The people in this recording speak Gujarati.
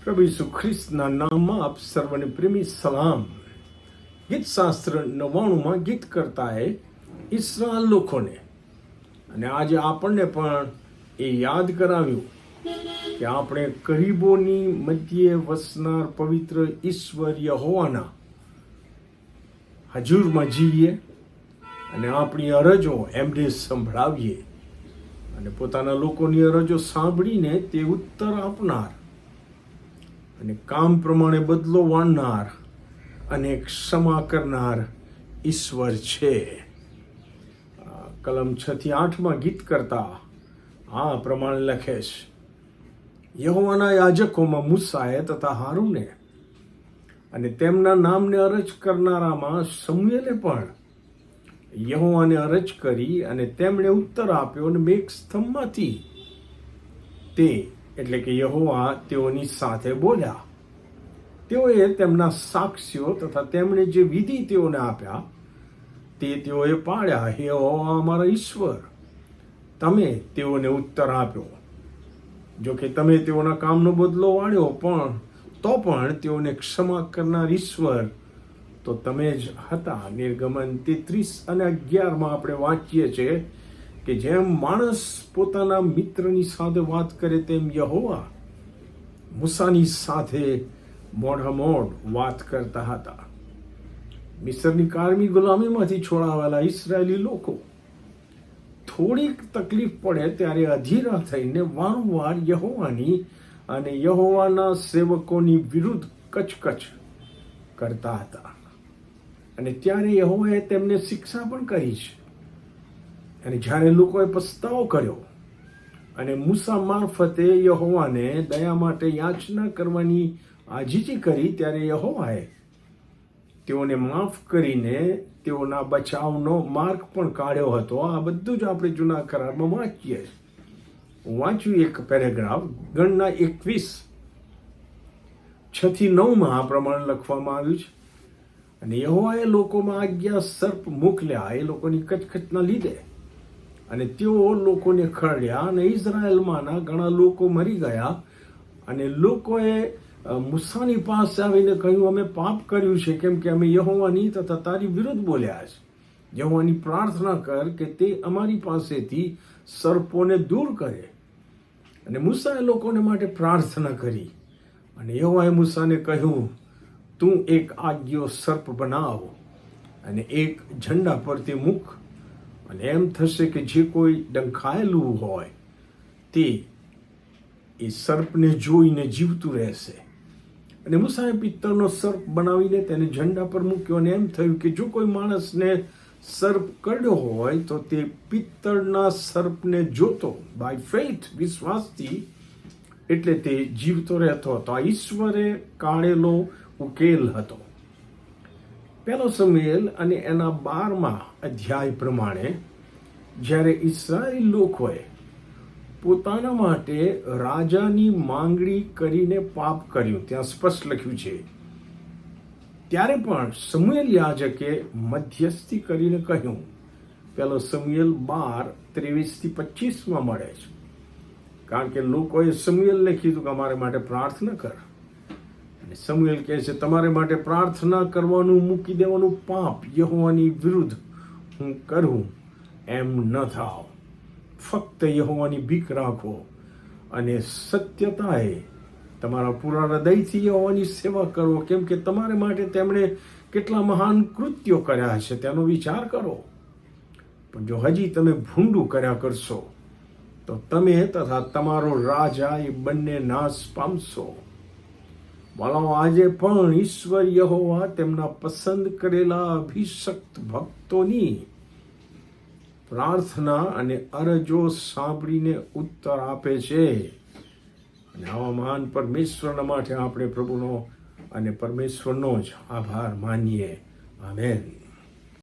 પ્રભુ ઈસુ ખ્રિસ્તના નામમાં આપ સર્વને પ્રેમી સલામ. ગીત શાસ્ત્ર 99માં ગીત કરતાએ ઇસ્રાએલ લોકોને અને આજે આપણને પણ એ યાદ કરાવ્યું કે આપણે ગરીબોની મધ્યે વસનાર પવિત્ર ઈશ્વર યહોવાના હજુરમાં જીવીએ અને આપણી અરજો એમને સંભળાવીએ અને પોતાના લોકોની અરજો સાંભળીને તે ઉત્તર આપનાર અને કામ પ્રમાણે બદલો વાળનાર અને ક્ષમા કરનાર ઈશ્વર છે. કલમ 6 થી 8માં ગીત કરતા આ પ્રમાણે લખે છે, યહોવાના યાજકોમાં મૂસાએ તથા હારૂને અને તેમના નામને અરજ કરનારામાં શમૂએલે પણ યહોવાને અરજ કરી અને તેમણે ઉત્તર આપ્યો અને મેઘસ્તંભમાંથી તે એટલે કે યહોવા તેઓની સાથે બોલ્યા. તેઓએ તેમના સાક્ષીઓ તથા તેમણે જે વિધિ તેઓને આપ્યા તે તેઓએ પાળ્યા. હે યહોવા અમારા ઈશ્વર, તમે તેઓને ઉત્તર આપ્યો. જો કે તમે તેઓના કામનો બદલો વાળ્યો પણ તેઓને ક્ષમા કરનાર ઈશ્વર તો તમે જ હતા. નિર્ગમન 33 અને 11માં આપણે વાંચીએ છીએ કે જેમ માણસ પોતાના મિત્રની સાથે વાત કરે તેમ યહોવા મૂસાની સાથે મોઢામોઢ વાત કરતા હતા. મિસ્રની કારમી ગુલામીમાંથી છોડાવેલા ઇસરાયેલી લોકો થોડીક તકલીફ પડે ત્યારે અધીરા થઈને વારંવાર યહોવાની અને યહોવાના સેવકોની વિરુદ્ધ કચકચ કરતા હતા અને ત્યારે યહોવાએ તેમને શિક્ષા પણ કરી છે. અને જ્યારે લોકોએ પસ્તાવો કર્યો અને મૂસા મારફતે યહોવાને દયા માટે યાચના કરવાની આજીજી કરી ત્યારે યહોવાએ તેઓને માફ કરીને તેઓના બચાવનો માર્ગ પણ કાઢ્યો હતો. આ બધું જ આપણે જૂના કરારમાં વાંચીએ. હું વાંચ્યું એક પેરેગ્રાફ ગણના 21:6 થી 9માં આ પ્રમાણે લખવામાં આવ્યું છે, અને યહોવાએ લોકોમાં આજ્ઞા સર્પ મોકલ્યા એ લોકોની કચકચના લીધે, અને તેઓ લોકોને ખરડ્યા અને ઇઝરાયલમાંના ઘણા લોકો મરી ગયા. અને લોકોએ મૂસાની પાસે આવીને કહ્યું, અમે પાપ કર્યું છે કેમ કે અમે યહોવાની તથા તારી વિરુદ્ધ બોલ્યા છે. યહોવાની પ્રાર્થના કર કે તે અમારી પાસેથી સર્પોને દૂર કરે. અને મૂસાએ લોકોને માટે પ્રાર્થના કરી અને યહોવાએ મૂસાને કહ્યું, તું એક આજ્ઞો સર્પ બનાવ અને એક ઝંડા પર તે મૂક, અને એમ થશે કે જે કોઈ ડંખાયેલું હોય તે એ સર્પને જોઈને જીવતું રહેશે. અને મૂસાએ પિત્તળનો સર્પ બનાવીને તેને ઝંડા પર મૂક્યો, અને એમ થયું કે જો કોઈ માણસને સર્પ કરડ્યો હોય તો તે પિત્તળના સર્પને જોતો બાય ફેથ, વિશ્વાસથી, એટલે તે જીવતો રહેતો હતો. આ ઈશ્વરે કાઢેલો ઉકેલ હતો. 1 શમૂએલ અને એના 12મા અધ્યાય પ્રમાણે જ્યારે ઇસ્રાયેલી લોકોએ પોતાના માટે રાજાની માંગણી કરીને પાપ કર્યું, ત્યાં સ્પષ્ટ લખ્યું છે, ત્યારે પણ શમૂએલ યાજકે મધ્યસ્થી કરીને કહ્યું. 1 શમૂએલ 12:23-25માં મળે છે. કારણ કે લોકોએ શમૂએલને કીધું કે અમારે માટે પ્રાર્થના કર, અને શમૂએલ કહે છે તમારે માટે પ્રાર્થના કરવાનું મૂકી દેવાનું પાપ યહોવાની વિરુદ્ધ હું કરું એમ ન થાવ. ફક્ત યહોવાની બીક રાખો અને સત્યતાએ તમારા પૂરા હૃદયથી યહોવાની સેવા કરો, કેમ કે તમારે માટે તેમણે કેટલા મહાન કૃત્યો કર્યા છે તેનો વિચાર કરો. પણ જો હજી તમે ભૂંડું કર્યા કરશો તો તમે તથા તમારો રાજા એ બંને નાશ પામશો. વાલાઓ, આજે પણ ઈશ્વર યહોવા તેમના પસંદ કરેલા અભિષક્ત ભક્તોની પ્રાર્થના અને અરજો સાંભળીને ઉત્તર આપે છે. અને આવા મહાન પરમેશ્વરના માટે આપણે પ્રભુનો અને પરમેશ્વરનો જ આભાર માનીએ. આમેન.